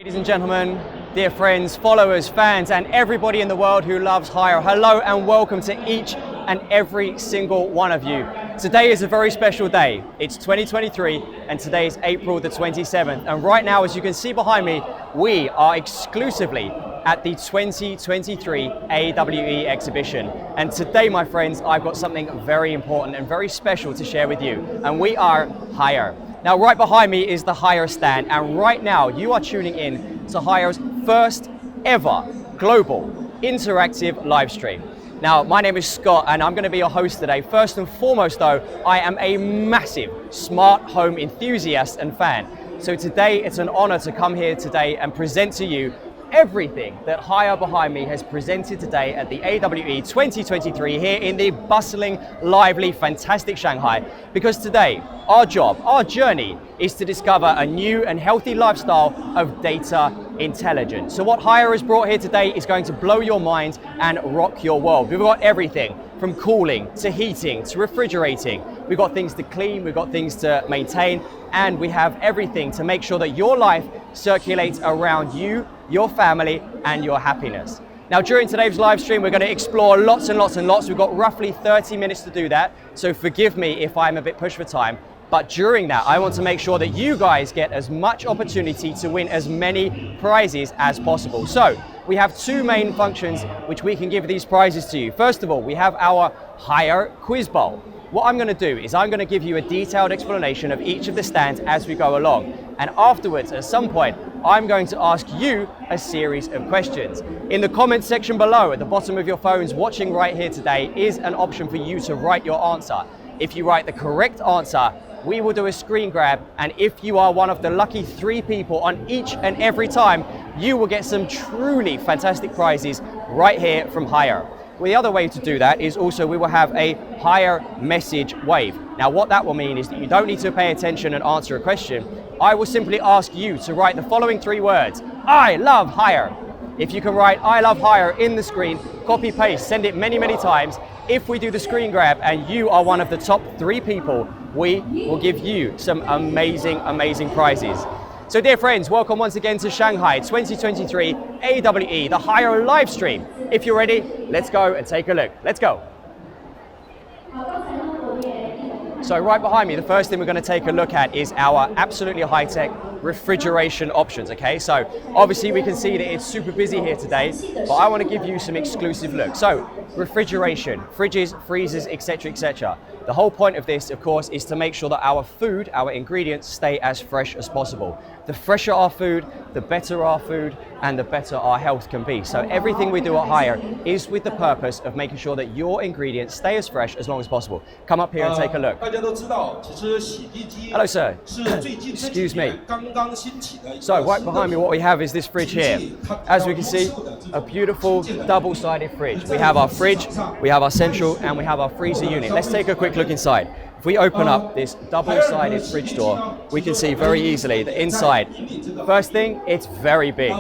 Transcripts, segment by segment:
Ladies and gentlemen, dear friends, followers, fans, and everybody in the world who loves hire, hello and welcome to each and every single one of you. Today is a very special day. It's 2023 and today is April the 27th. And right now, as you can see behind me, we are exclusively at the 2023 AWE exhibition. And today, my friends, I've got something very important and very special to share with you. And we are Hire. Now, right behind me is the Hire stand, and right now you are tuning in to Hire's first ever global interactive live stream. Now, my name is Scott and I'm going to be your host today. First and foremost though, I am a massive smart home enthusiast and fan. So today it's an honor to come here today and present to you everything that Hire behind me has presented today at the AWE 2023 here in the bustling, lively, fantastic Shanghai. Because today, our job, our journey is to discover a new and healthy lifestyle of data intelligence. So what Hire has brought here today is going to blow your mind and rock your world. We've got everything from cooling to heating to refrigerating. We've got things to clean, we've got things to maintain, and we have everything to make sure that your life circulates around you, your family, and your happiness. Now, during today's live stream, we're going to explore lots and lots and lots. We've got roughly 30 minutes to do that, so forgive me if I'm a bit pushed for time. But during that, I want to make sure that you guys get as much opportunity to win as many prizes as possible. So we have two main functions which we can give these prizes to you. First of all, we have our Hire Quiz Bowl. What I'm going to do is I'm going to give you a detailed explanation of each of the stands as we go along. And afterwards, at some point, I'm going to ask you a series of questions. In the comment section below, at the bottom of your phones watching right here today, is an option for you to write your answer. If you write the correct answer, we will do a screen grab, and if you are one of the lucky 3 people on each and every time, you will get some truly fantastic prizes right here from Hire. Well, the other way to do that is also we will have a Hire message wave. Now, what that will mean is that you don't need to pay attention and answer a question. I will simply ask you to write the following 3 words: I love Hire. If you can write I love Hire in the screen, copy paste, send it many, many times. If we do the screen grab and you are one of the top 3 people, we will give you some amazing, amazing prizes. So dear friends, welcome once again to Shanghai 2023 AWE, the Hire live stream. If you're ready, let's go and take a look. Let's go. So right behind me, the first thing we're going to take a look at is our absolutely high-tech refrigeration options, okay? So obviously we can see that it's super busy here today, but I want to give you some exclusive looks. So refrigeration, fridges, freezers, etc., etc. The whole point of this, of course, is to make sure that our food, our ingredients, stay as fresh as possible. The fresher our food, the better our food, and the better our health can be. So everything we do at Hire is with the purpose of making sure that your ingredients stay as fresh as long as possible. Come up here and take a look. Hello, sir. Excuse me. So right behind me, what we have is this fridge here. As we can see, a beautiful double-sided fridge. We have our fridge, we have our central, and we have our freezer unit. Let's take a quick look inside. If we open up this double-sided fridge door, we can see very easily that inside, first thing, it's very big.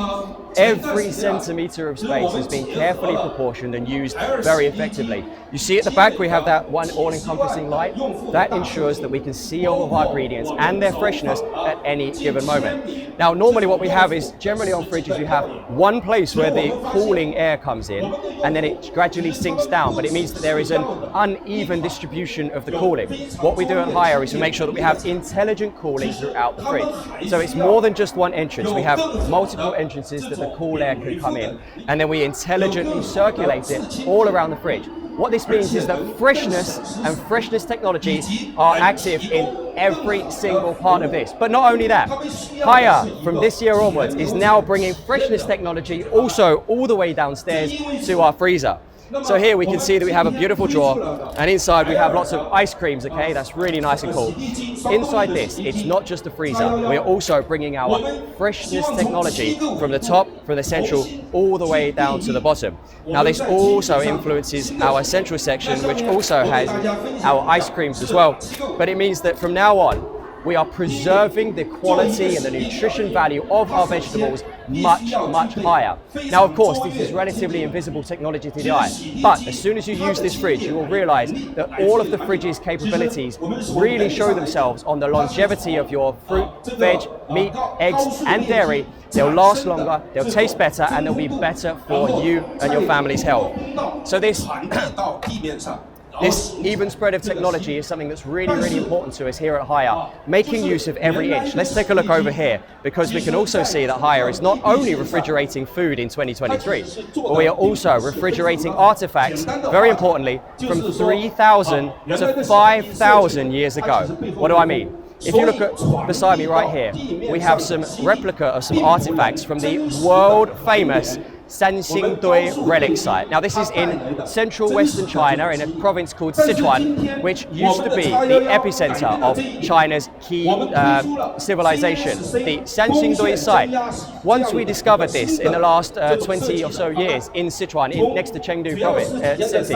Every centimeter of space has been carefully proportioned and used very effectively. You see at the back, we have that one all-encompassing light. That ensures that we can see all of our ingredients and their freshness at any given moment. Now, normally what we have is, generally on fridges, you have one place where the cooling air comes in, and then it gradually sinks down, but it means that there is an uneven distribution of the cooling. What we do at Hire is to make sure that we have intelligent cooling throughout the fridge. So it's more than just one entrance. We have multiple entrances that the cool air can come in, and then we intelligently circulate it all around the fridge. What this means is that freshness and freshness technologies are active in every single part of this. But not only that, Hire from this year onwards is now bringing freshness technology also all the way downstairs to our freezer. So here we can see that we have a beautiful drawer, and inside we have lots of ice creams, okay? That's really nice and cool. Inside this, it's not just a freezer. We're also bringing our freshness technology from the top, from the central, all the way down to the bottom. Now this also influences our central section, which also has our ice creams as well. But it means that from now on, we are preserving the quality and the nutrition value of our vegetables much higher. Now, of course, this is relatively invisible technology to the eye, but as soon as you use this fridge, you will realize that all of the fridge's capabilities really show themselves on the longevity of your fruit, veg, meat, eggs, and dairy. They'll last longer, they'll taste better, and they'll be better for you and your family's health. So this even spread of technology is something that's really important to us here at Haier, making use of every inch. Let's take a look over here, because we can also see that Haier is not only refrigerating food in 2023, but we are also refrigerating artifacts, very importantly, from 3,000 to 5,000 years ago. What do I mean? If you look at beside me right here, we have some replica of some artifacts from the world famous Sanxingdui relic site. Now this is in central western China in a province called Sichuan, which used to be the epicenter of China's key civilization, the Sanxingdui site. Once we discovered this in the last 20 or so years in Sichuan, next to Chengdu province city,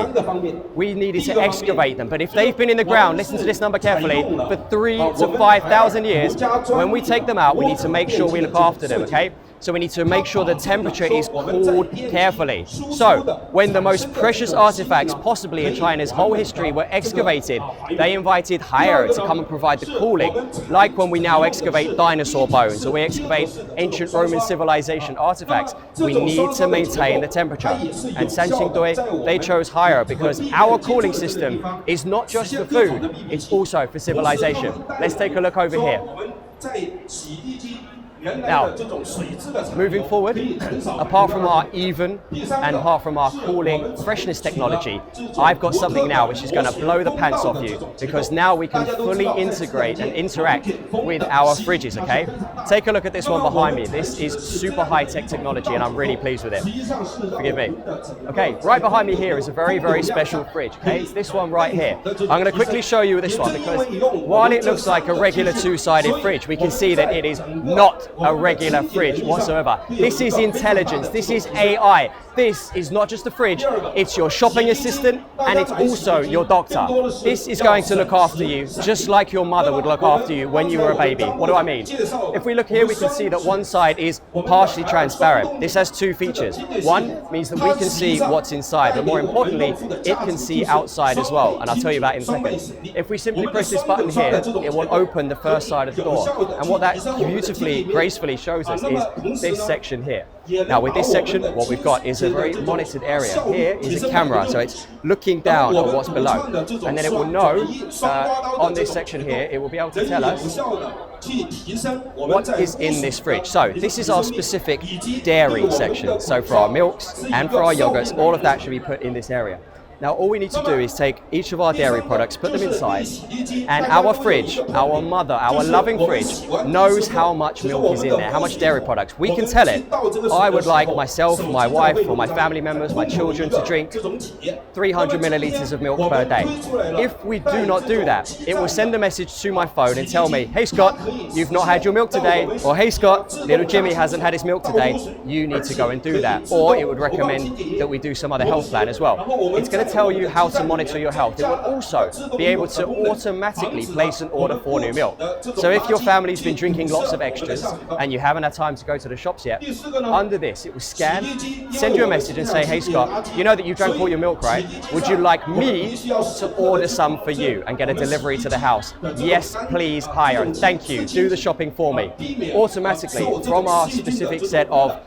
we needed to excavate them. But if they've been in the ground, listen to this number carefully, for 3,000 to 5,000 years, when we take them out, we need to make sure we look after them, okay? So we need to make sure the temperature is cooled carefully. So when the most precious artifacts possibly in China's whole history were excavated, they invited Haier to come and provide the cooling, like when we now excavate dinosaur bones or we excavate ancient Roman civilization artifacts. We need to maintain the temperature. And Sanxingdui, they chose Haier because our cooling system is not just for food, it's also for civilization. Let's take a look over here. Now, moving forward, apart from our even and apart from our cooling freshness technology, I've got something now which is going to blow the pants off you, because now we can fully integrate and interact with our fridges, okay? Take a look at this one behind me. This is super high-tech technology and I'm really pleased with it. Forgive me. Okay, right behind me here is a very special fridge, okay? It's this one right here. I'm going to quickly show you this one, because while it looks like a regular two-sided fridge, we can see that it is not a regular fridge whatsoever. This is intelligence, this is AI. This is not just a fridge, it's your shopping assistant and it's also your doctor. This is going to look after you just like your mother would look after you when you were a baby. What do I mean? If we look here, we can see that one side is partially transparent. This has two features. One means that we can see what's inside, but more importantly, it can see outside as well, and I'll tell you about in a second. If we simply press this button here, it will open the first side of the door, and what that beautifully, gracefully shows us is this section here. Now with this section, what we've got is a very monitored area. Here is a camera, so it's looking down on what's below. And then it will know, on this section here, it will be able to tell us what is in this fridge. So this is our specific dairy section. So for our milks and for our yogurts, all of that should be put in this area. Now all we need to do is take each of our dairy products, put them inside, and our fridge, our mother, our loving fridge, knows how much milk is in there, how much dairy products. We can tell it, I would like myself, my wife, or my family members, my children to drink 300 milliliters of milk per day. If we do not do that, it will send a message to my phone and tell me, hey Scott, you've not had your milk today, or hey Scott, little Jimmy hasn't had his milk today, you need to go and do that. Or it would recommend that we do some other health plan as well. It's going to tell you how to monitor your health. It will also be able to automatically place an order for new milk. So if your family's been drinking lots of extras and you haven't had time to go to the shops yet, under this it will scan, send you a message and say, hey Scott, you know that you drank all your milk, right? Would you like me to order some for you and get a delivery to the house? Yes, please, Haier. Thank you. Do the shopping for me. Automatically, from our specific set of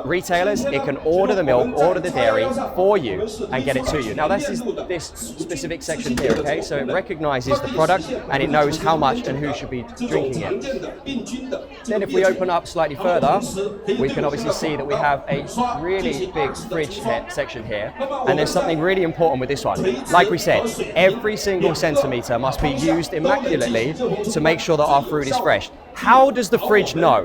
retailers, it can order the milk, order the dairy for you and get it to you. Now this is this specific section here, okay? So it recognizes the product and it knows how much and who should be drinking it. Then if we open up slightly further, we can obviously see that we have a really big fridge section here, and there's something really important with this one. Like we said, every single centimeter must be used immaculately to make sure that our food is fresh. How does the fridge know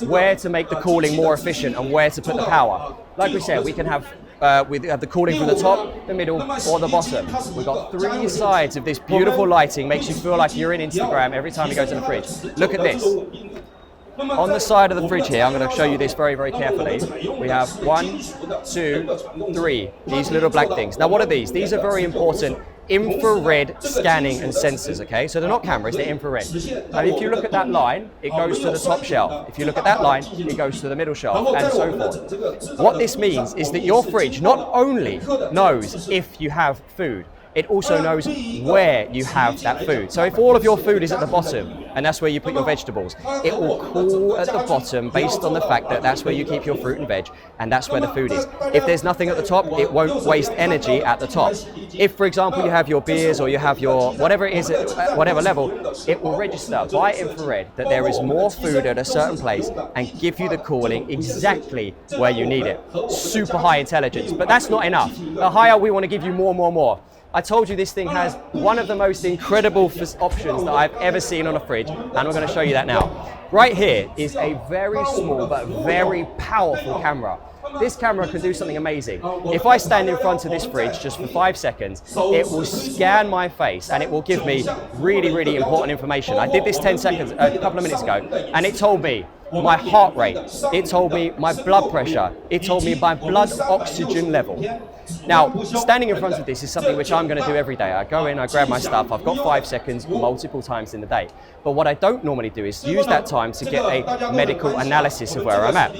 where to make the cooling more efficient and where to put the power? Like we said, we have the cooling from the top, the middle, or the bottom. We've got three sides of this beautiful lighting, makes you feel like you're in Instagram every time you go to the fridge. Look at this. On the side of the fridge here, I'm going to show you this very carefully. We have 1, 2, 3, these little black things. Now what are these? These are very important infrared scanning and sensors, okay? So they're not cameras, they're infrared. And if you look at that line, it goes to the top shelf. If you look at that line, it goes to the middle shelf, and so forth. What this means is that your fridge not only knows if you have food, it also knows where you have that food. So if all of your food is at the bottom, and that's where you put your vegetables, it will cool at the bottom based on the fact that that's where you keep your fruit and veg, and that's where the food is. If there's nothing at the top, it won't waste energy at the top. If, for example, you have your beers or you have your whatever it is at whatever level, it will register by infrared that there is more food at a certain place and give you the cooling exactly where you need it. Super high intelligence, but that's not enough. The higher, we want to give you more. I told you this thing has one of the most incredible options that I've ever seen on a fridge, and we're going to show you that now. Right here is a very small but very powerful camera. This camera can do something amazing. If I stand in front of this fridge just for 5 seconds, it will scan my face and it will give me really important information. I did this 10 seconds, a couple of minutes ago, and it told me my heart rate, it told me my blood pressure, it told me my blood oxygen level. Now, standing in front of this is something which I'm going to do every day. I go in, I grab my stuff, I've got 5 seconds multiple times in the day. But what I don't normally do is use that time to get a medical analysis of where I'm at.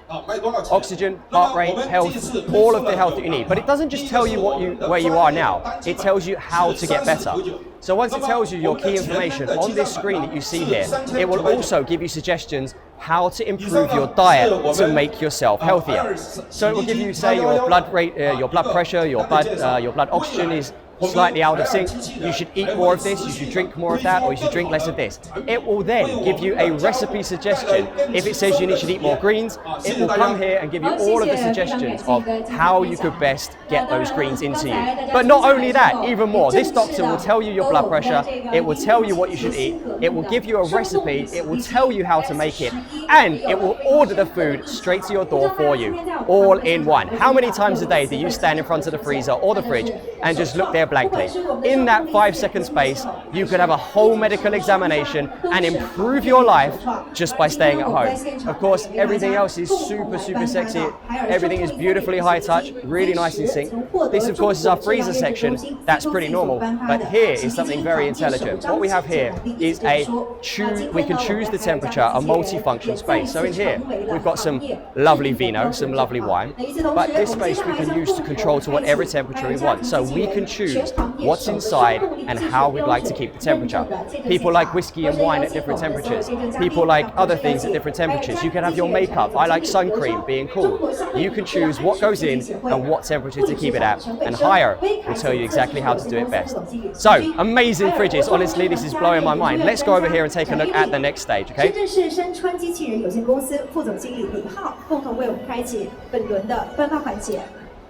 Oxygen, heart rate, health, all of the health that you need. But it doesn't just tell you where you are now, it tells you how to get better. So once it tells you your key information on this screen that you see here, it will also give you suggestions how to improve your diet to make yourself healthier. So it will give you, say, your blood rate, your blood pressure, your blood oxygen is slightly out of sync. You should eat more of this, you should drink more of that, or you should drink less of this. It will then give you a recipe suggestion. If it says you should eat more greens, it will come here and give you all of the suggestions of how you could best get those greens into you. But not only that, even more, this doctor will tell you your blood pressure, it will tell you what you should eat, it will give you a recipe, it will tell you how to make it, and it will order the food straight to your door for you, all in one. How many times a day do you stand in front of the freezer or the fridge and just look there blankly? In that 5-second space, you could have a whole medical examination and improve your life just by staying at home. Of course, everything else is super sexy. Everything is beautifully high touch, really nice and sync. This, of course, is our freezer section. That's pretty normal. But here is something very intelligent. What we have here is we can choose the temperature, a multi-function space. So in here, we've got some lovely vino, some lovely wine. But this space we can use to control to whatever temperature we want. So we can choose what's inside and how we'd like to keep the temperature. People like whiskey and wine at different temperatures. People like other things at different temperatures. You can have your makeup. I like sun cream being cool. You can choose what goes in and what temperature to keep it at, and Hire will tell you exactly how to do it best. So, amazing fridges. Honestly, this is blowing my mind. Let's go over here and take a look at the next stage, okay?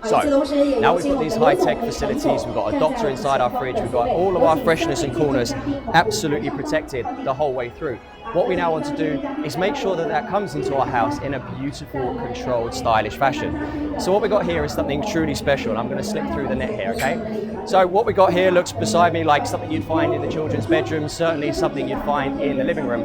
So, now we've got these high-tech facilities, we've got a doctor inside our fridge, we've got all of our freshness and coolness absolutely protected the whole way through. What we now want to do is make sure that that comes into our house in a beautiful, controlled, stylish fashion. So what we got here is something truly special, and I'm going to slip through the net here, okay? So what we got here looks beside me like something you'd find in the children's bedroom, certainly something you'd find in the living room.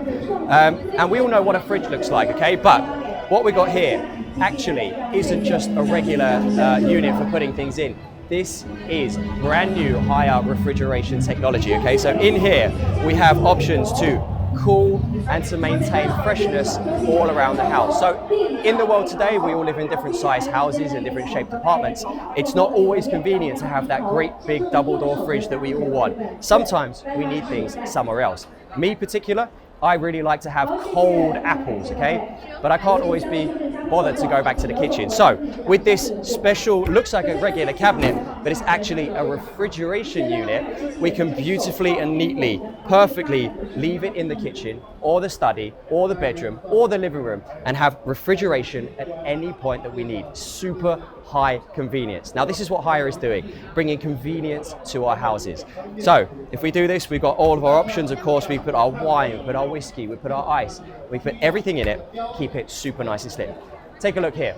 And we all know what a fridge looks like, okay? But what we got here actually isn't just a regular unit for putting things in. This is brand new higher refrigeration technology, okay? So in here, we have options to cool and to maintain freshness all around the house. So in the world today, we all live in different size houses and different shaped apartments. It's not always convenient to have that great big double door fridge that we all want. Sometimes we need things somewhere else. Me particular, I really like to have cold apples, okay? But I can't always be bothered to go back to the kitchen. So with this special, looks like a regular cabinet, but it's actually a refrigeration unit, we can beautifully and neatly, perfectly leave it in the kitchen or the study or the bedroom or the living room and have refrigeration at any point that we need. Super high convenience. Now this is what Hire is doing, bringing convenience to our houses. So if we do this, we've got all of our options. Of course, we put our wine, we put our whiskey, we put our ice, we put everything in it, keep it super nice and slim. Take a look here.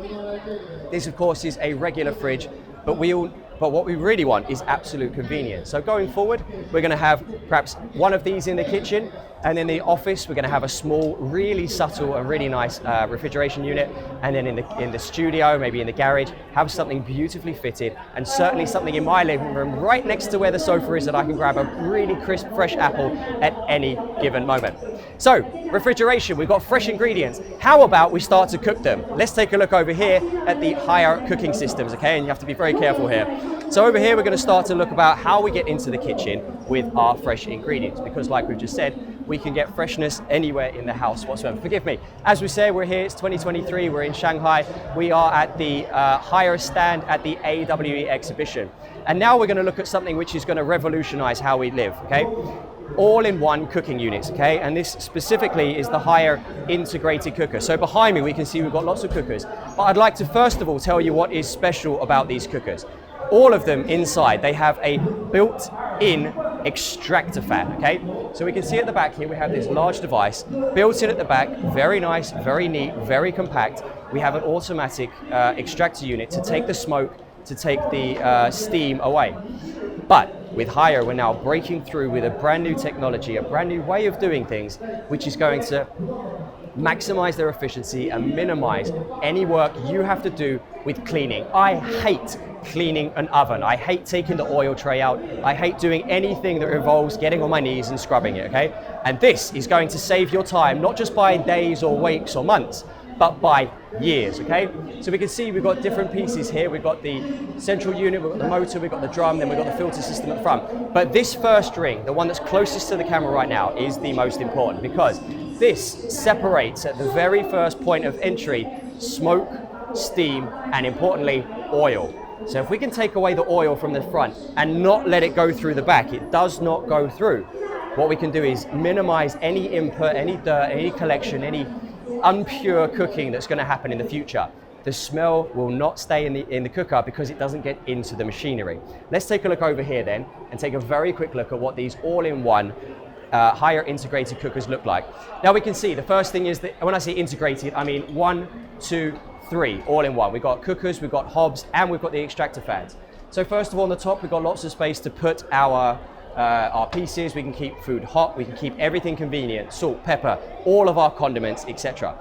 This of course is a regular fridge, but we all But what we really want is absolute convenience. So going forward, we're going to have perhaps one of these in the kitchen, and in the office we're going to have a small, really subtle and really nice refrigeration unit, and then in the studio, maybe in the garage, have something beautifully fitted, and certainly something in my living room right next to where the sofa is that I can grab a really crisp, fresh apple at any given moment. So refrigeration, we've got fresh ingredients. How about we start to cook them? Let's take a look over here at the higher cooking systems, okay? And you have to be very careful here. So over here, we're going to start to look about how we get into the kitchen with our fresh ingredients, because like we've just said, we can get freshness anywhere in the house whatsoever. Forgive me. As we say, we're here, it's 2023, we're in Shanghai. We are at the higher stand at the AWE exhibition. And now we're going to look at something which is going to revolutionize how we live, okay? All-in-one cooking units, okay? And this specifically is the higher integrated cooker. So behind me, we can see we've got lots of cookers. But I'd like to first of all tell you what is special about these cookers. All of them inside, they have a built-in extractor fan, okay? So we can see at the back here, we have this large device built in at the back, very nice, very neat, very compact. We have an automatic extractor unit to take the smoke, to take the steam away. But with Haier, we're now breaking through with a brand new technology, a brand new way of doing things, which is going to maximize their efficiency and minimize any work you have to do with cleaning. I hate cleaning an oven. I hate taking the oil tray out. I hate doing anything that involves getting on my knees and scrubbing it, okay? And this is going to save your time, not just by days or weeks or months, but by years, okay? So we can see we've got different pieces here. We've got the central unit, we've got the motor, we've got the drum, then we've got the filter system at the front. But this first ring, the one that's closest to the camera right now, is the most important, because this separates at the very first point of entry smoke, steam, and importantly, oil. So if we can take away the oil from the front and not let it go through the back, it does not go through. What we can do is minimize any input, any dirt, any collection, any unpure cooking that's going to happen in the future. The smell will not stay in the cooker because it doesn't get into the machinery. Let's take a look over here then and take a very quick look at what these all-in-one higher integrated cookers look like. Now we can see the first thing is that when I say integrated, I mean 1, 2, 3 all in one. We've got cookers, we've got hobs, and we've got the extractor fans. So first of all, on the top, we've got lots of space to put our pieces. We can keep food hot, we can keep everything convenient, salt, pepper, all of our condiments, etc.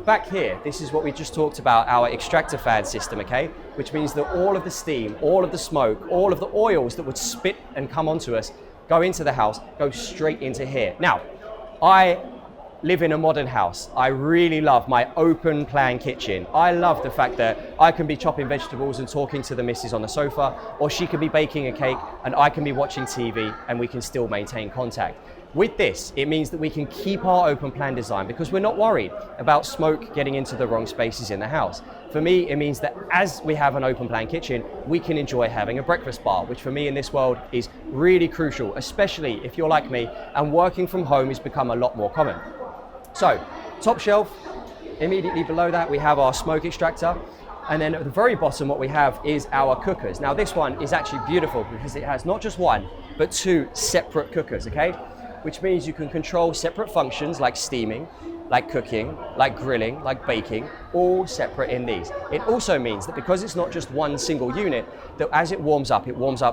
Back here, this is what we just talked about, our extractor fan system, okay? Which means that all of the steam, all of the smoke, all of the oils that would spit and come onto us, go into the house, go straight into here. Now, I live in a modern house. I really love my open plan kitchen. I love the fact that I can be chopping vegetables and talking to the missus on the sofa, or she can be baking a cake and I can be watching TV and we can still maintain contact. With this, it means that we can keep our open plan design because we're not worried about smoke getting into the wrong spaces in the house. For me, it means that as we have an open plan kitchen, we can enjoy having a breakfast bar, which for me in this world is really crucial, especially if you're like me and working from home has become a lot more common. So, top shelf, immediately below that we have our smoke extractor, and then at the very bottom what we have is our cookers. Now this one is actually beautiful because it has not just one, but 2 separate cookers, okay? Which means you can control separate functions like steaming, like cooking, like grilling, like baking, all separate in these. It also means that because it's not just one single unit, that as it warms up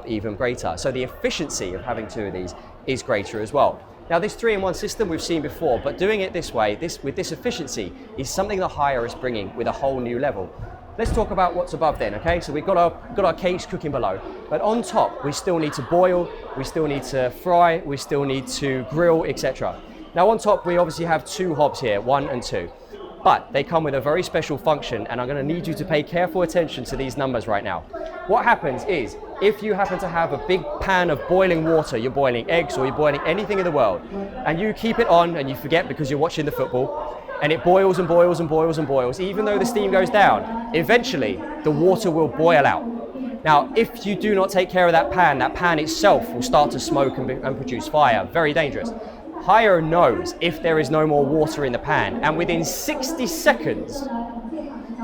even greater. So the efficiency of having 2 of these is greater as well. Now this 3-in-1 system we've seen before, but doing it this way, with this efficiency, is something that Haier is bringing with a whole new level. Let's talk about what's above then, okay? So we've got our cakes cooking below, but on top we still need to boil, we still need to fry, we still need to grill, etc. Now on top we obviously have 2 hobs here, 1 and 2, but they come with a very special function, and I'm going to need you to pay careful attention to these numbers right now. What happens is, if you happen to have a big pan of boiling water, you're boiling eggs or you're boiling anything in the world, and you keep it on and you forget because you're watching the football, and it boils and boils and boils and boils, even though the steam goes down, eventually the water will boil out. Now, if you do not take care of that pan itself will start to smoke and produce fire. Very dangerous. Haier knows if there is no more water in the pan, and within 60 seconds,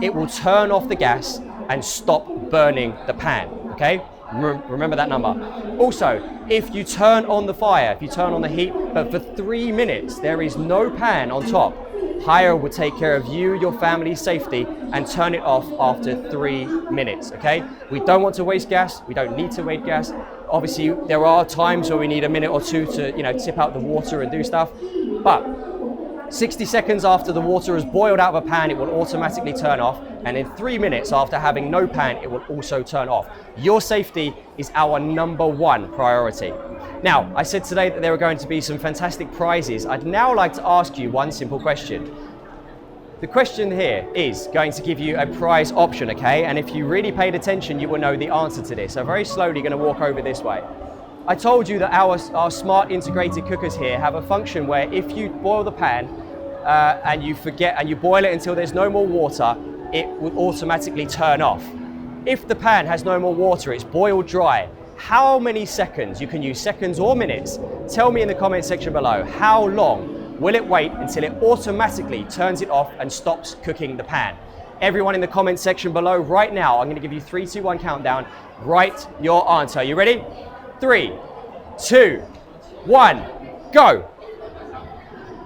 it will turn off the gas and stop burning the pan, okay? Remember that number. Also, if you turn on the fire, if you turn on the heat, but for 3 minutes, there is no pan on top, Hire will take care of you, your family's safety, and turn it off after 3 minutes, okay? We don't want to waste gas, we don't need to waste gas. Obviously, there are times where we need a minute or two to, tip out the water and do stuff, but 60 seconds after the water is boiled out of a pan, it will automatically turn off, and in 3 minutes after having no pan, it will also turn off. Your safety is our #1 priority. Now, I said today that there are going to be some fantastic prizes. I'd now like to ask you one simple question. The question here is going to give you a prize option, okay? And if you really paid attention, you will know the answer to this. So very slowly going to walk over this way. I told you that our smart integrated cookers here have a function where if you boil the pan and you boil it until there's no more water, it will automatically turn off. If the pan has no more water, it's boiled dry, how many seconds, you can use seconds or minutes, tell me in the comment section below, how long will it wait until it automatically turns it off and stops cooking the pan? Everyone in the comment section below right now, I'm going to give you 3, 2, 1 countdown. Write your answer. You ready? 3, 2, 1, go.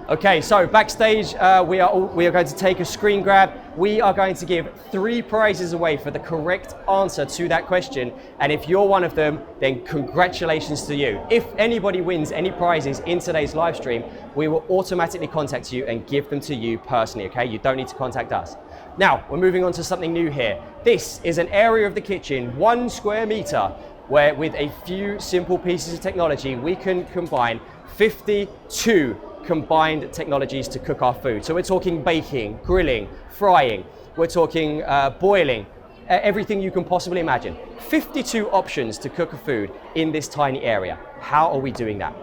Okay, so backstage, we are going to take a screen grab. We are going to give 3 prizes away for the correct answer to that question. And if you're one of them, then congratulations to you. If anybody wins any prizes in today's live stream, we will automatically contact you and give them to you personally, okay? You don't need to contact us. Now, we're moving on to something new here. This is an area of the kitchen, 1 square meter, where with a few simple pieces of technology, we can combine 52 combined technologies to cook our food. So we're talking baking, grilling, frying, we're talking boiling, everything you can possibly imagine. 52 options to cook a food in this tiny area. How are we doing that?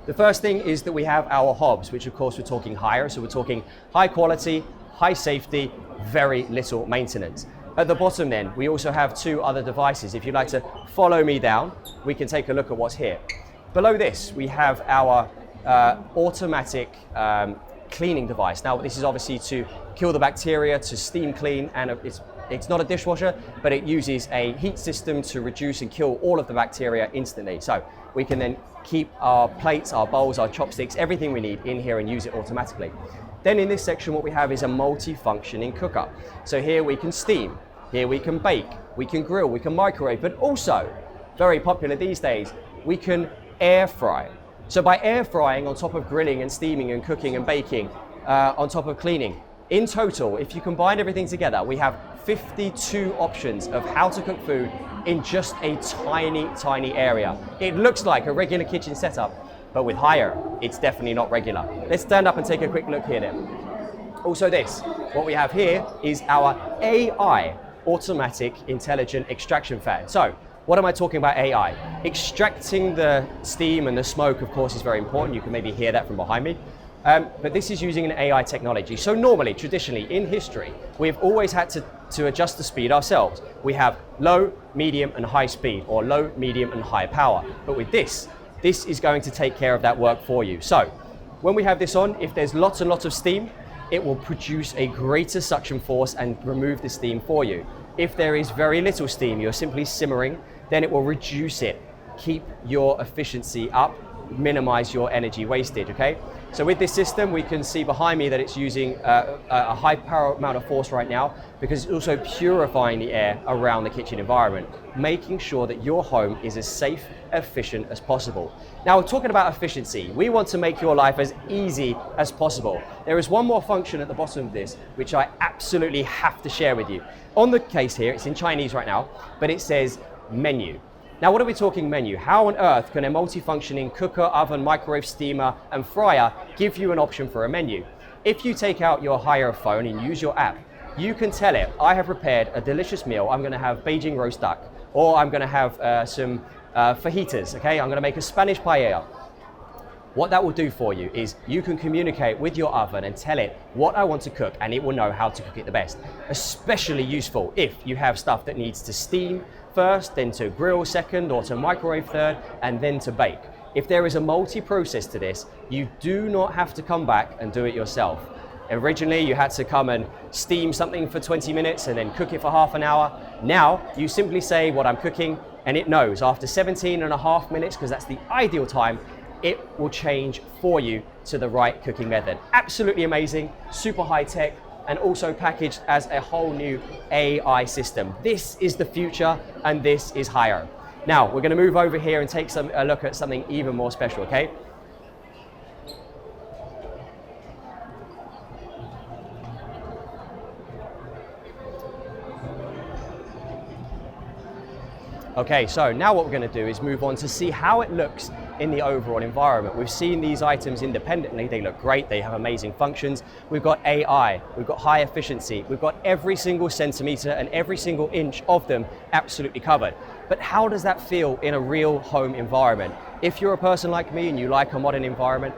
The first thing is that we have our hobs, which of course we're talking higher, so we're talking high quality, high safety, very little maintenance. At the bottom then, we also have 2 other devices. If you'd like to follow me down, we can take a look at what's here. Below this, we have our automatic cleaning device. Now, this is obviously to kill the bacteria, to steam clean, and it's not a dishwasher, but it uses a heat system to reduce and kill all of the bacteria instantly. So we can then keep our plates, our bowls, our chopsticks, everything we need in here and use it automatically. Then in this section, what we have is a multi-functioning cooker. So here we can steam, here we can bake, we can grill, we can microwave, but also, very popular these days, we can air fry. So by air frying on top of grilling and steaming and cooking and baking, on top of cleaning, in total, if you combine everything together, we have 52 options of how to cook food in just a tiny, tiny area. It looks like a regular kitchen setup, but with higher, it's definitely not regular. Let's stand up and take a quick look here then. Also this, what we have here is our AI, automatic intelligent extraction fan. So, what am I talking about AI? Extracting the steam and the smoke, of course, is very important. You can maybe hear that from behind me. But this is using an AI technology. So normally, traditionally, in history, we've always had to adjust the speed ourselves. We have low, medium, and high speed, or low, medium, and high power. But with this is going to take care of that work for you. So when we have this on, if there's lots and lots of steam, it will produce a greater suction force and remove the steam for you. If there is very little steam, you're simply simmering, then it will reduce it, keep your efficiency up, minimize your energy wastage, okay? So with this system, we can see behind me that it's using a high power amount of force right now, because it's also purifying the air around the kitchen environment, making sure that your home is as safe, efficient as possible. Now, talking about efficiency, we want to make your life as easy as possible. There is one more function at the bottom of this, which I absolutely have to share with you. On the case here, it's in Chinese right now, but it says menu. Now, what are we talking menu? How on earth can a multi-functioning cooker, oven, microwave, steamer, and fryer give you an option for a menu? If you take out your Hire phone and use your app, you can tell it, I have prepared a delicious meal. I'm going to have Beijing roast duck, or I'm going to have some fajitas, okay? I'm going to make a Spanish paella. What that will do for you is you can communicate with your oven and tell it what I want to cook, and it will know how to cook it the best. Especially useful if you have stuff that needs to steam first, then to grill second, or to microwave third, and then to bake. If there is a multi-process to this, you do not have to come back and do it yourself. Originally, you had to come and steam something for 20 minutes and then cook it for half an hour. Now, you simply say what I'm cooking, and it knows after 17 and a half minutes, because that's the ideal time, it will change for you to the right cooking method. Absolutely amazing, super high tech, and also packaged as a whole new AI system. This is the future, and this is Haier. Now, we're going to move over here and take a look at something even more special, okay? Okay, so now what we're going to do is move on to see how it looks in the overall environment. We've seen these items independently, they look great, they have amazing functions. We've got AI, we've got high efficiency, we've got every single centimeter and every single inch of them absolutely covered. But how does that feel in a real home environment? If you're a person like me and you like a modern environment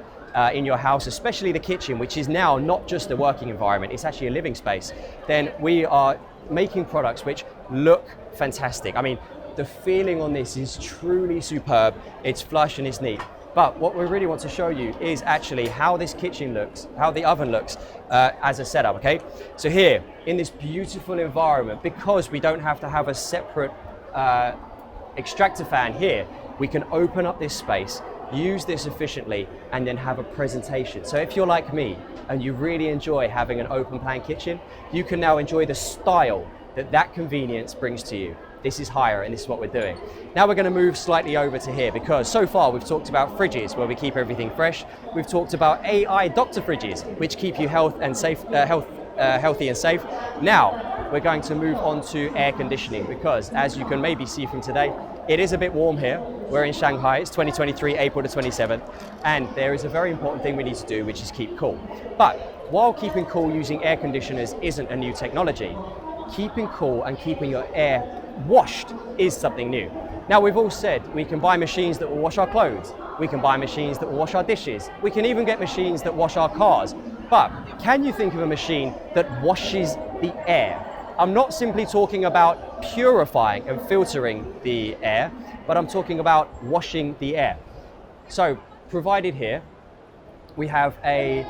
in your house, especially the kitchen, which is now not just a working environment, it's actually a living space, then we are making products which look fantastic. I mean, the feeling on this is truly superb. It's flush and it's neat. But what we really want to show you is actually how this kitchen looks, how the oven looks as a setup, okay? So here, in this beautiful environment, because we don't have to have a separate extractor fan here, we can open up this space, use this efficiently, and then have a presentation. So if you're like me and you really enjoy having an open plan kitchen, you can now enjoy the style that convenience brings to you. This is Haier, and this is what we're doing. Now we're going to move slightly over to here, because so far we've talked about fridges where we keep everything fresh. We've talked about AI doctor fridges, which keep you healthy and safe. Now we're going to move on to air conditioning, because as you can maybe see from today, it is a bit warm here. We're in Shanghai, it's 2023, April the 27th, and there is a very important thing we need to do, which is keep cool. But while keeping cool using air conditioners isn't a new technology, keeping cool and keeping your air washed is something new. Now, we've all said we can buy machines that will wash our clothes, we can buy machines that will wash our dishes, we can even get machines that wash our cars. But can you think of a machine that washes the air? I'm not simply talking about purifying and filtering the air, but I'm talking about washing the air. So, provided here, we have a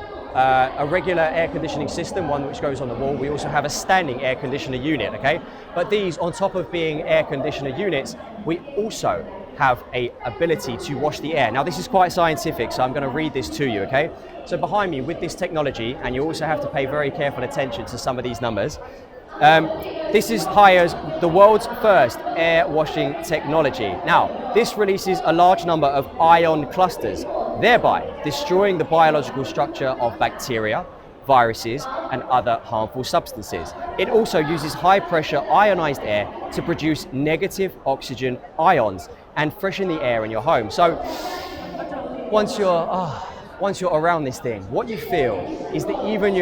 regular air conditioning system, one which goes on the wall. We also have a standing air conditioner unit, okay? But these, on top of being air conditioner units, we also have a ability to wash the air. Now, this is quite scientific, so I'm going to read this to you, okay? So behind me, with this technology, and you also have to pay very careful attention to some of these numbers, this is Haier's, the world's first air washing technology. Now, this releases a large number of ion clusters, thereby destroying the biological structure of bacteria, viruses, and other harmful substances. It also uses high pressure ionized air to produce negative oxygen ions and freshen the air in your home. So once you're around this thing, what you feel is that even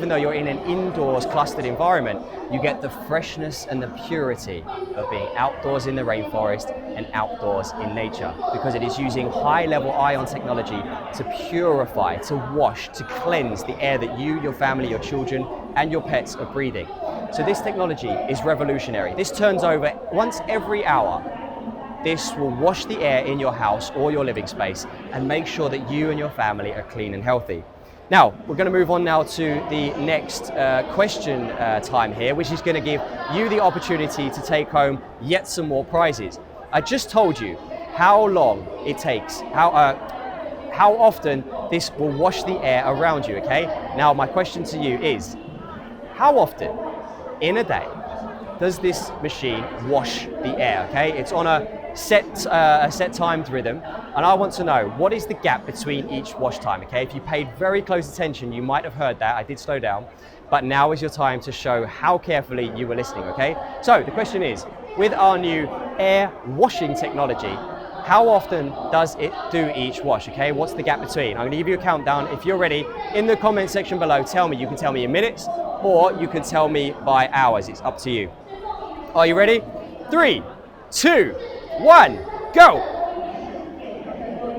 though you're in an indoors clustered environment, you get the freshness and the purity of being outdoors in the rainforest and outdoors in nature, because it is using high-level ion technology to purify, to wash, to cleanse the air that you, your family, your children, and your pets are breathing. So this technology is revolutionary. This turns over once every hour. This will wash the air in your house or your living space and make sure that you and your family are clean and healthy. Now, we're going to move on now to the next question time here, which is going to give you the opportunity to take home yet some more prizes. I just told you how long it takes, how often this will wash the air around you, okay? Now, my question to you is, how often in a day does this machine wash the air, okay? It's on a set timed rhythm, and I want to know, what is the gap between each wash time, okay? If you paid very close attention, you might have heard that. I did slow down, but now is your time to show how carefully you were listening, okay? So the question is, with our new air washing technology, how often does it do each wash, okay? What's the gap between? I'm gonna give you a countdown. If you're ready, in the comment section below, tell me. You can tell me in minutes, or you can tell me by hours. It's up to you. Are you ready? 3, 2, 1, go!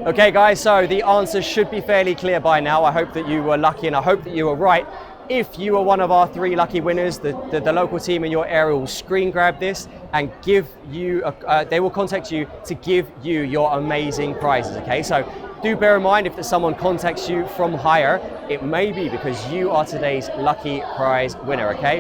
Okay guys, so the answer should be fairly clear by now. I hope that you were lucky, and I hope that you were right. If you are one of our 3 lucky winners, the local team in your area will screen grab this and give you, they will contact you to give you your amazing prizes, okay? So do bear in mind, if someone contacts you from Haier, it may be because you are today's lucky prize winner, okay?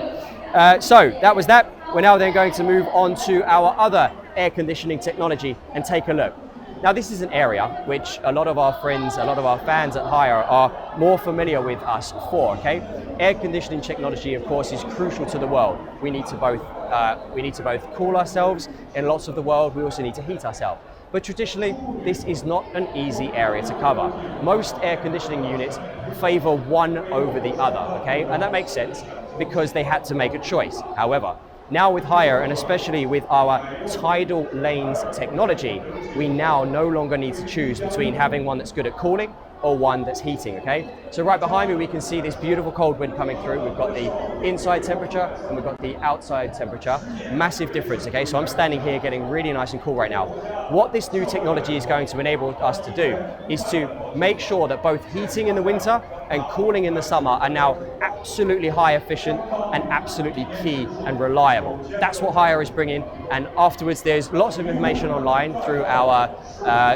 So that was that. We're now then going to move on to our other air conditioning technology and take a look. Now this is an area which a lot of our friends, a lot of our fans at Hire are more familiar with us for, okay? Air conditioning technology, of course, is crucial to the world. We need to both cool ourselves in lots of the world, we also need to heat ourselves. But traditionally, this is not an easy area to cover. Most air conditioning units favor one over the other, okay? And that makes sense because they had to make a choice. However, now with Hire, and especially with our tidal lanes technology, we now no longer need to choose between having one that's good at cooling or one that's heating, okay? So right behind me, we can see this beautiful cold wind coming through. We've got the inside temperature and we've got the outside temperature. Massive difference, okay? So I'm standing here getting really nice and cool right now. What this new technology is going to enable us to do is to make sure that both heating in the winter and cooling in the summer are now absolutely high efficient and absolutely key and reliable. That's what Hire is bringing, and afterwards there's lots of information online through our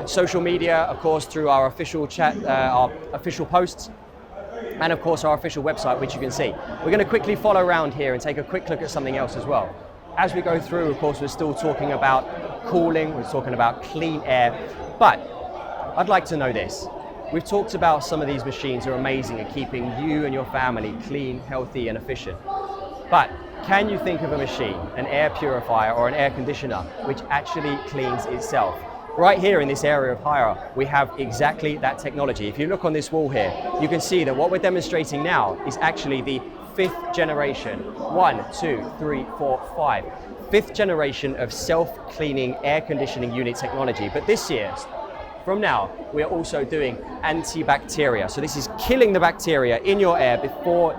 social media, of course through our official chat, our official posts, and of course our official website, which you can see. We're going to quickly follow around here and take a quick look at something else as well. As we go through, of course, we're still talking about cooling, we're talking about clean air, but I'd like to know this. We've talked about some of these machines are amazing at keeping you and your family clean, healthy and efficient. But can you think of a machine, an air purifier or an air conditioner, which actually cleans itself? Right here in this area of Hire, we have exactly that technology. If you look on this wall here, you can see that what we're demonstrating now is actually the 5th generation, 1, 2, 3, 4, 5. 5th generation of self-cleaning air conditioning unit technology. But this year, from now, we are also doing antibacteria. So this is killing the bacteria in your air before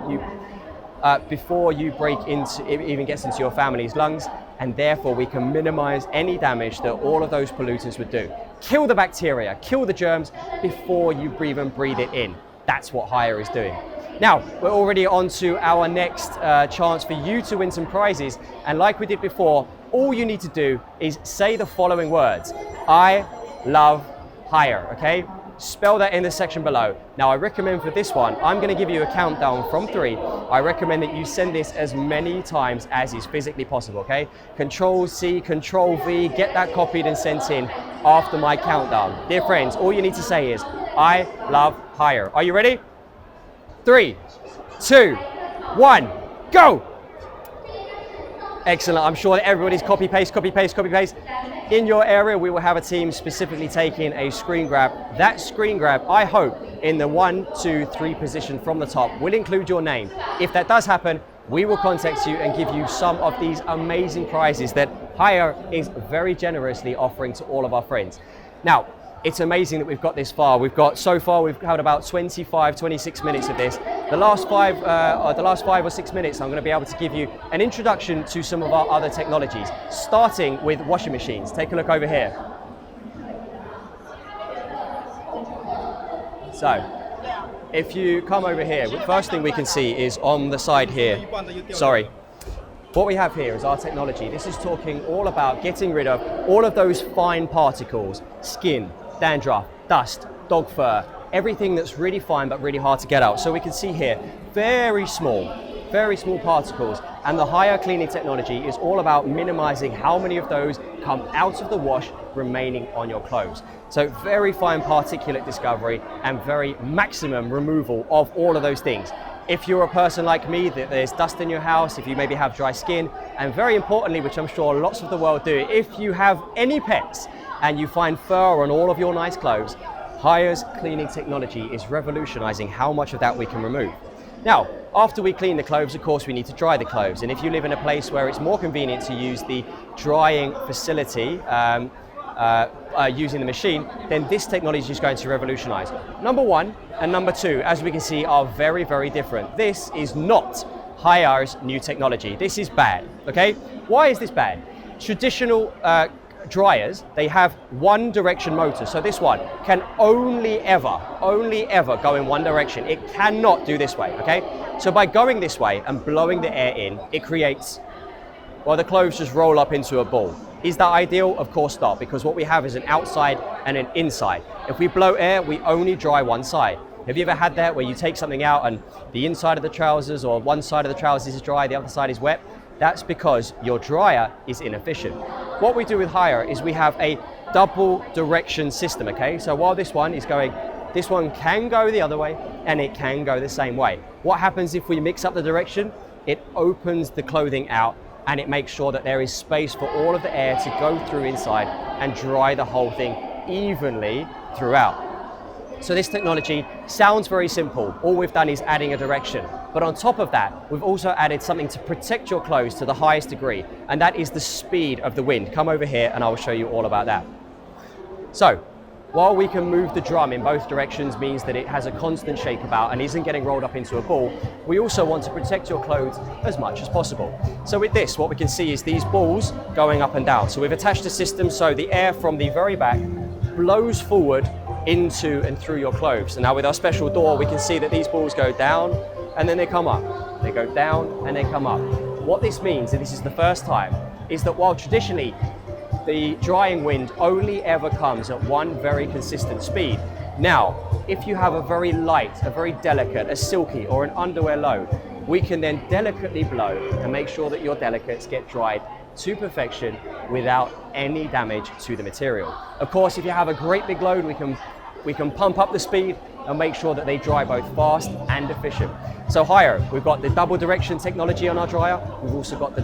you break into, it even gets into your family's lungs, and therefore we can minimize any damage that all of those pollutants would do. Kill the bacteria, kill the germs before you even breathe it in. That's what Hire is doing. Now, we're already on to our next chance for you to win some prizes. And like we did before, all you need to do is say the following words. I love Hire, okay? Spell that in the section below. Now I recommend for this one, I'm going to give you a countdown from 3. I recommend that you send this as many times as is physically possible, okay? Control C, Control V, get that copied and sent in after my countdown. Dear friends, all you need to say is, I love Hire. Are you ready? 3, 2, 1, go! Excellent, I'm sure that everybody's copy paste. In your area, we will have a team specifically taking a screen grab. That screen grab, I hope, in the 1, 2, 3 position from the top will include your name. If that does happen, we will contact you and give you some of these amazing prizes that Hire is very generously offering to all of our friends. Now, it's amazing that we've got this far. So far we've had about 25, 26 minutes of this. The last 5 or 6 minutes, I'm going to be able to give you an introduction to some of our other technologies, starting with washing machines. Take a look over here. So, if you come over here, the first thing we can see is on the side here. Sorry. What we have here is our technology. This is talking all about getting rid of all of those fine particles, skin, dandruff, dust, dog fur, everything that's really fine but really hard to get out. So we can see here, very small particles, and the Hire cleaning technology is all about minimizing how many of those come out of the wash remaining on your clothes. So very fine particulate discovery and very maximum removal of all of those things. If you're a person like me, that there's dust in your house, if you maybe have dry skin, and very importantly, which I'm sure lots of the world do, if you have any pets and you find fur on all of your nice clothes, Hire's cleaning technology is revolutionizing how much of that we can remove. Now, after we clean the clothes, of course, we need to dry the clothes. And if you live in a place where it's more convenient to use the drying facility, using the machine, then this technology is going to revolutionize. Number 1 and number 2, as we can see, are very, very different. This is not Hire's new technology. This is bad, okay? Why is this bad? Traditional dryers, they have one direction motor. So this one can only ever go in one direction. It cannot do this way, okay? So by going this way and blowing the air in, it creates, well, the clothes just roll up into a ball. Is that ideal? Of course not, because what we have is an outside and an inside. If we blow air, we only dry one side. Have you ever had that where you take something out and the inside of the trousers or one side of the trousers is dry, the other side is wet? That's because your dryer is inefficient. What we do with Hire is we have a double direction system, okay? So while this one is going, this one can go the other way and it can go the same way. What happens if we mix up the direction? It opens the clothing out and it makes sure that there is space for all of the air to go through inside and dry the whole thing evenly throughout. So this technology sounds very simple. All we've done is adding a direction. But on top of that, we've also added something to protect your clothes to the highest degree, and that is the speed of the wind. Come over here and I will show you all about that. So, while we can move the drum in both directions means that it has a constant shake about and isn't getting rolled up into a ball, we also want to protect your clothes as much as possible. So with this, what we can see is these balls going up and down. So we've attached a system so the air from the very back blows forward into and through your clothes. And now with our special door, we can see that these balls go down and then they come up. They go down and they come up. What this means, and this is the first time, is that while traditionally the drying wind only ever comes at one very consistent speed. Now, if you have a very light, a very delicate, a silky or an underwear load, we can then delicately blow and make sure that your delicates get dried to perfection without any damage to the material. Of course, if you have a great big load, we can pump up the speed and make sure that they dry both fast and efficient. So higher, we've got the double direction technology on our dryer. We've also got the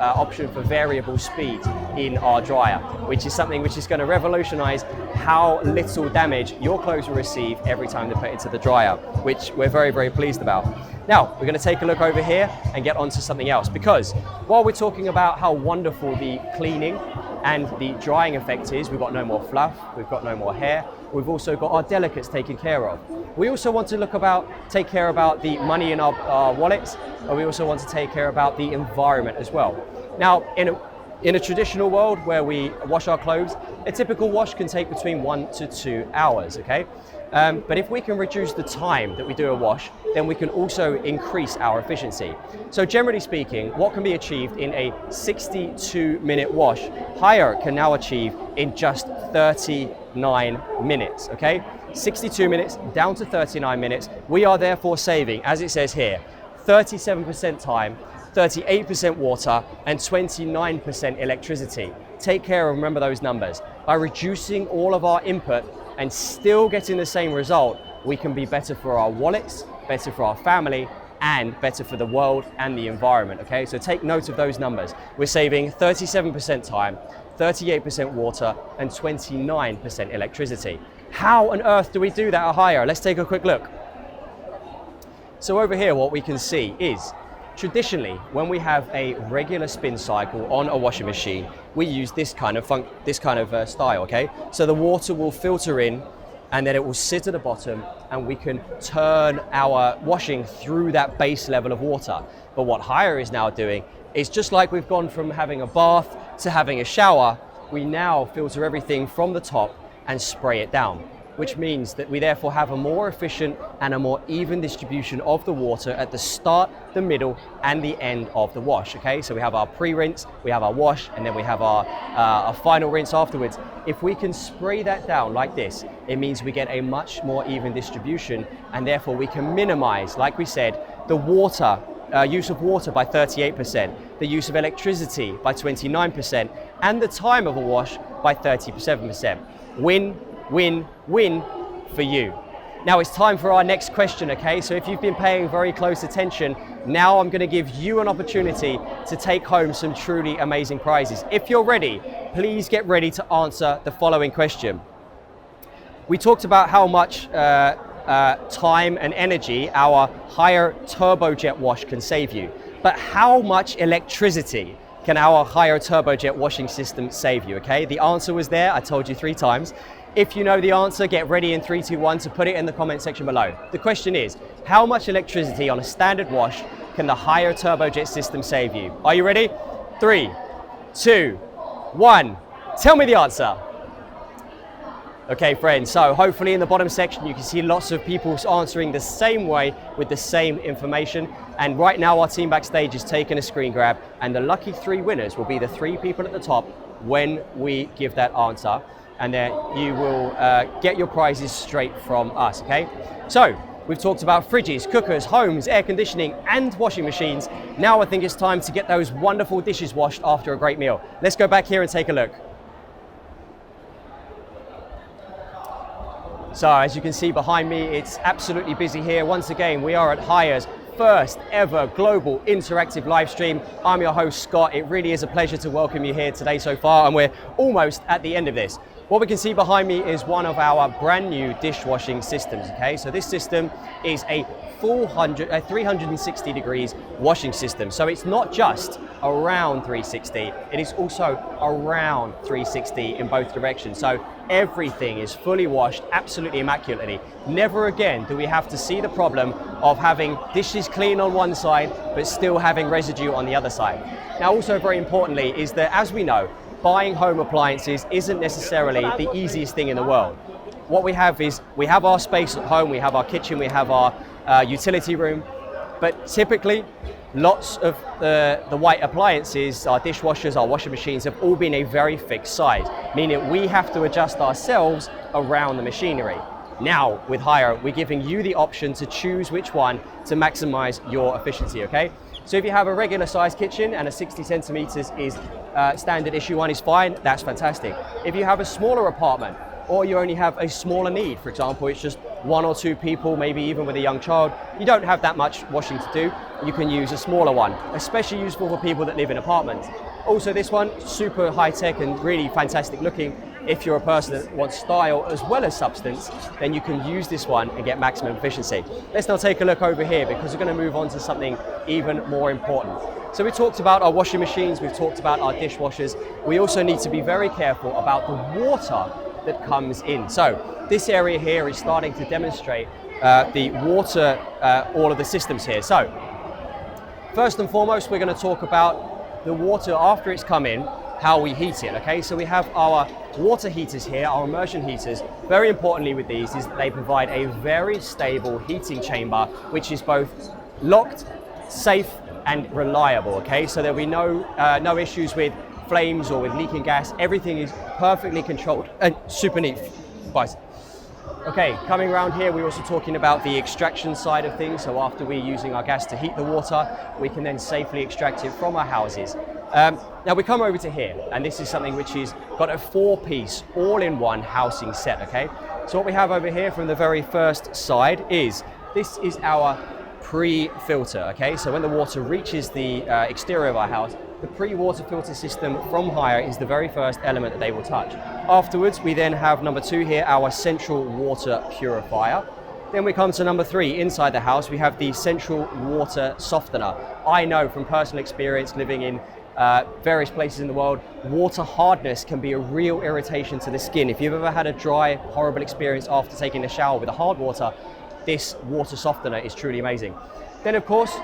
option for variable speed in our dryer, which is something which is going to revolutionize how little damage your clothes will receive every time they put into the dryer, which we're very, very pleased about. Now, we're going to take a look over here and get onto something else, because while we're talking about how wonderful the cleaning and the drying effect is, we've got no more fluff, we've got no more hair, we've also got our delicates taken care of. We also want to take care about the money in our wallets, and we also want to take care about the environment as well. Now, in a traditional world where we wash our clothes, a typical wash can take between 1 to 2 hours, okay? But if we can reduce the time that we do a wash, then we can also increase our efficiency. So generally speaking, what can be achieved in a 62-minute wash, Hire can now achieve in just 39 minutes, okay? 62 minutes down to 39 minutes. We are therefore saving, as it says here, 37% time, 38% water, and 29% electricity. Take care and remember those numbers. By reducing all of our input and still getting the same result, we can be better for our wallets, better for our family, and better for the world and the environment, okay? So take note of those numbers. We're saving 37% time, 38% water, and 29% electricity. How on earth do we do that at Hire? Let's take a quick look. So over here, what we can see is, traditionally, when we have a regular spin cycle on a washing machine, we use this kind of style, okay? So the water will filter in and then it will sit at the bottom and we can turn our washing through that base level of water. But what Hire is now doing is, just like we've gone from having a bath to having a shower, we now filter everything from the top and spray it down, which means that we therefore have a more efficient and a more even distribution of the water at the start, the middle, and the end of the wash, okay? So we have our pre-rinse, we have our wash, and then we have our final rinse afterwards. If we can spray that down like this, it means we get a much more even distribution, and therefore we can minimize, like we said, the water, use of water by 38%, the use of electricity by 29%, and the time of a wash by 37%. Win, win, win for you. Now it's time for our next question, okay? So if you've been paying very close attention, now I'm gonna give you an opportunity to take home some truly amazing prizes. If you're ready, please get ready to answer the following question. We talked about how much time and energy our Hire turbojet wash can save you, but how much electricity can our Hire turbojet washing system save you, okay? The answer was there, I told you 3 times. If you know the answer, get ready in 3, 2, 1 to put it in the comment section below. The question is, how much electricity on a standard wash can the Hire turbojet system save you? Are you ready? 3, 2, 1. Tell me the answer. Okay, friends, so hopefully in the bottom section you can see lots of people answering the same way with the same information. And right now our team backstage is taking a screen grab, and the lucky 3 winners will be the 3 people at the top when we give that answer. And then you will get your prizes straight from us, okay? So we've talked about fridges, cookers, homes, air conditioning, and washing machines. Now I think it's time to get those wonderful dishes washed after a great meal. Let's go back here and take a look. So as you can see behind me, it's absolutely busy here. Once again, we are at Hire's first ever global interactive live stream. I'm your host, Scott. It really is a pleasure to welcome you here today so far, and we're almost at the end of this. What we can see behind me is one of our brand new dishwashing systems, okay? So this system is a 360 degrees washing system. So it's not just around 360, it is also around 360 in both directions. So everything is fully washed absolutely immaculately. Never again do we have to see the problem of having dishes clean on one side, but still having residue on the other side. Now, also very importantly is that, as we know, buying home appliances isn't necessarily the easiest thing in the world. What we have is, we have our space at home, we have our kitchen, we have our utility room, but typically lots of the white appliances, our dishwashers, our washing machines, have all been a very fixed size, meaning we have to adjust ourselves around the machinery. Now with Hire, we're giving you the option to choose which one to maximize your efficiency, okay? So if you have a regular size kitchen and a 60 centimeters is standard issue one is fine, that's fantastic. If you have a smaller apartment, or you only have a smaller need, for example, it's just one or two people, maybe even with a young child, you don't have that much washing to do, you can use a smaller one, especially useful for people that live in apartments. Also this one, super high tech and really fantastic looking. If you're a person that wants style as well as substance, then you can use this one and get maximum efficiency. Let's now take a look over here, because we're going to move on to something even more important. So we talked about our washing machines, we've talked about our dishwashers. We also need to be very careful about the water that comes in. So this area here is starting to demonstrate the water, all of the systems here. So first and foremost, we're going to talk about the water after it's come in, how we heat it, okay? So we have our water heaters here, our immersion heaters. Very importantly with these is that they provide a very stable heating chamber, which is both locked, safe, and reliable, okay? So there'll be no issues with flames or with leaking gas. Everything is perfectly controlled and super neat. Okay, coming around here, we're also talking about the extraction side of things. So after we're using our gas to heat the water, we can then safely extract it from our houses. Now we come over to here, and this is something which is got a 4-piece all-in-one housing set, okay? So what we have over here from the very first side is, this is our pre-filter, okay? So when the water reaches the exterior of our house, the pre-water filter system from Hire is the very first element that they will touch. Afterwards, we then have number 2 here, our central water purifier. Then we come to number 3, inside the house, we have the central water softener. I know from personal experience living in various places in the world, water hardness can be a real irritation to the skin. If you've ever had a dry, horrible experience after taking a shower with a hard water, this water softener is truly amazing. Then of course,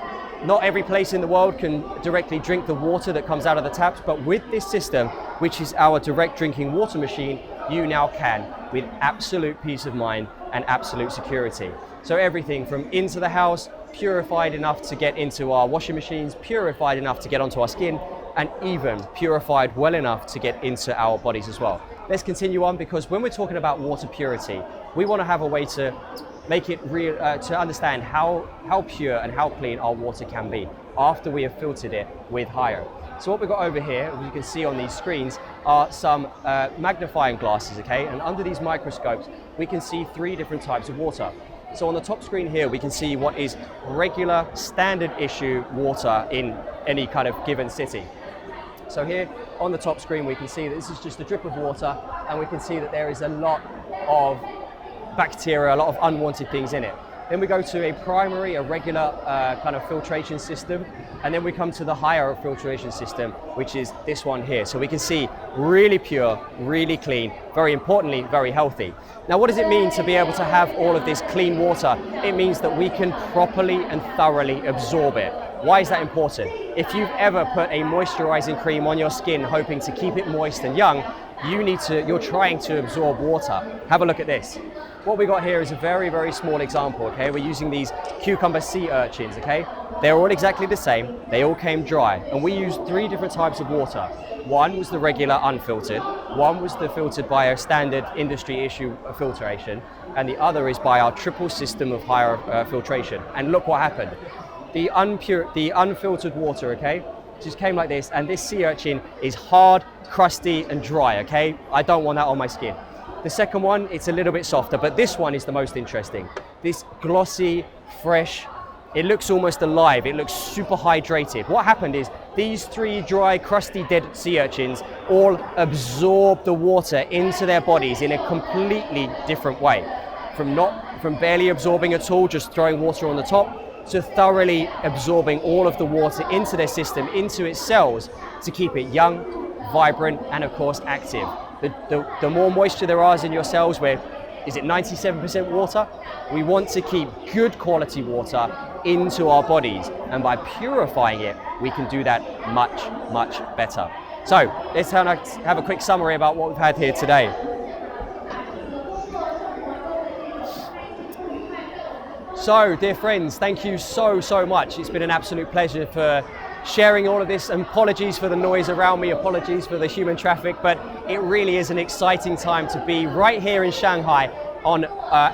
not every place in the world can directly drink the water that comes out of the taps, but with this system, which is our direct drinking water machine, you now can, with absolute peace of mind and absolute security. So everything from into the house, purified enough to get into our washing machines, purified enough to get onto our skin, and even purified well enough to get into our bodies as well. Let's continue on, because when we're talking about water purity, we want to have a way to make it real, to understand how pure and how clean our water can be after we have filtered it with Hire. So what we've got over here, as you can see on these screens, are some magnifying glasses, okay? And under these microscopes, we can see 3 different types of water. So on the top screen here, we can see what is regular, standard issue water in any kind of given city. So here on the top screen, we can see that this is just a drip of water, and we can see that there is a lot of bacteria, a lot of unwanted things in it. Then we go to a primary, a regular kind of filtration system, and then we come to the higher filtration system, which is this one here. So we can see really pure, really clean, very importantly, very healthy. Now, what does it mean to be able to have all of this clean water? It means that we can properly and thoroughly absorb it. Why is that important? If you've ever put a moisturizing cream on your skin hoping to keep it moist and young, you're trying to absorb water. Have a look at this. What we got here is a very, very small example, okay? We're using these cucumber sea urchins, okay? They're all exactly the same. They all came dry, and we used 3 different types of water. One was the regular unfiltered, one was the filtered by a standard industry issue filtration, and the other is by our triple system of higher filtration. And look what happened. The unfiltered water, okay, just came like this, and this sea urchin is hard, crusty, and dry, okay? I don't want that on my skin. The second one, it's a little bit softer, but this one is the most interesting. This glossy, fresh, it looks almost alive. It looks super hydrated. What happened is these 3 dry, crusty, dead sea urchins all absorb the water into their bodies in a completely different way. From barely absorbing at all, just throwing water on the top, to thoroughly absorbing all of the water into their system, into its cells, to keep it young, vibrant, and of course active. The more moisture there is in your cells, where is it 97% water? We want to keep good quality water into our bodies, and by purifying it, we can do that much, much better. So let's have a quick summary about what we've had here today. So, dear friends, thank you so much. It's been an absolute pleasure for sharing all of this, and apologies for the noise around me, apologies for the human traffic, but it really is an exciting time to be right here in Shanghai on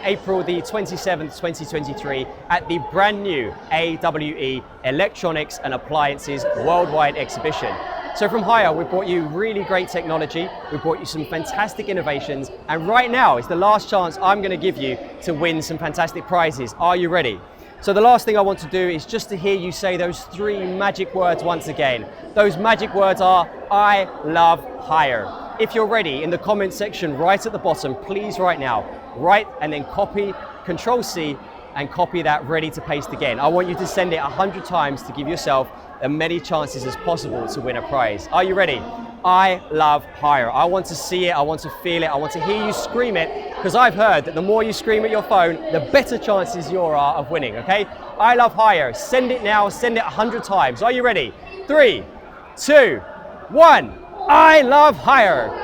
April the 27th, 2023 at the brand new AWE Electronics and Appliances Worldwide Exhibition. So from Haier, we brought you really great technology, we brought you some fantastic innovations, and right now is the last chance I'm going to give you to win some fantastic prizes. Are you ready? So the last thing I want to do is just to hear you say those 3 magic words once again. Those magic words are, I love Haier. If you're ready, in the comment section right at the bottom, please right now, write and then copy, Control-C, and copy that ready to paste again. I want you to send it 100 times to give yourself as many chances as possible to win a prize. Are you ready? I love Haier. I want to see it, I want to feel it, I want to hear you scream it, because I've heard that the more you scream at your phone, the better chances you are of winning, okay? I love Haier. Send it now, send it 100 times. Are you ready? 3, 2, 1. I love Haier.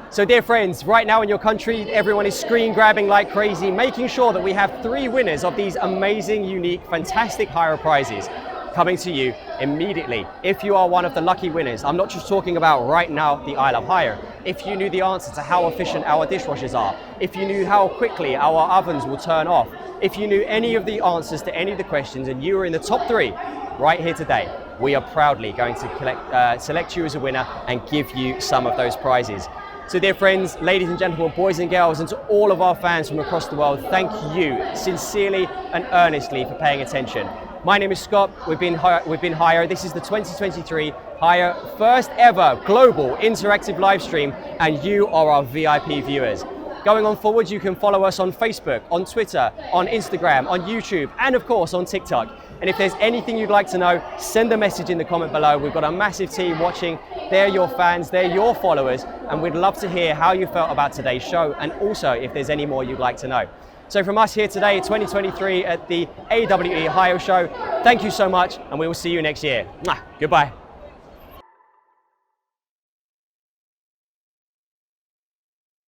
So dear friends, right now in your country, everyone is screen grabbing like crazy, making sure that we have 3 winners of these amazing, unique, fantastic Haier prizes coming to you immediately. If you are one of the lucky winners, I'm not just talking about right now the I love Haier. If you knew the answer to how efficient our dishwashers are, if you knew how quickly our ovens will turn off, if you knew any of the answers to any of the questions and you were in the top 3 right here today, we are proudly going to select you as a winner and give you some of those prizes. So dear friends, ladies and gentlemen, boys and girls, and to all of our fans from across the world, thank you sincerely and earnestly for paying attention. My name is Scott, we've been Haier. This is the 2023 Haier first ever global interactive live stream, and you are our VIP viewers. Going on forward, you can follow us on Facebook, on Twitter, on Instagram, on YouTube, and of course on TikTok. And if there's anything you'd like to know, send a message in the comment below. We've got a massive team watching. They're your fans, they're your followers, and we'd love to hear how you felt about today's show, and also if there's any more you'd like to know. So from us here today, 2023 at the AWE Haier show, thank you so much, and we will see you next year. Goodbye.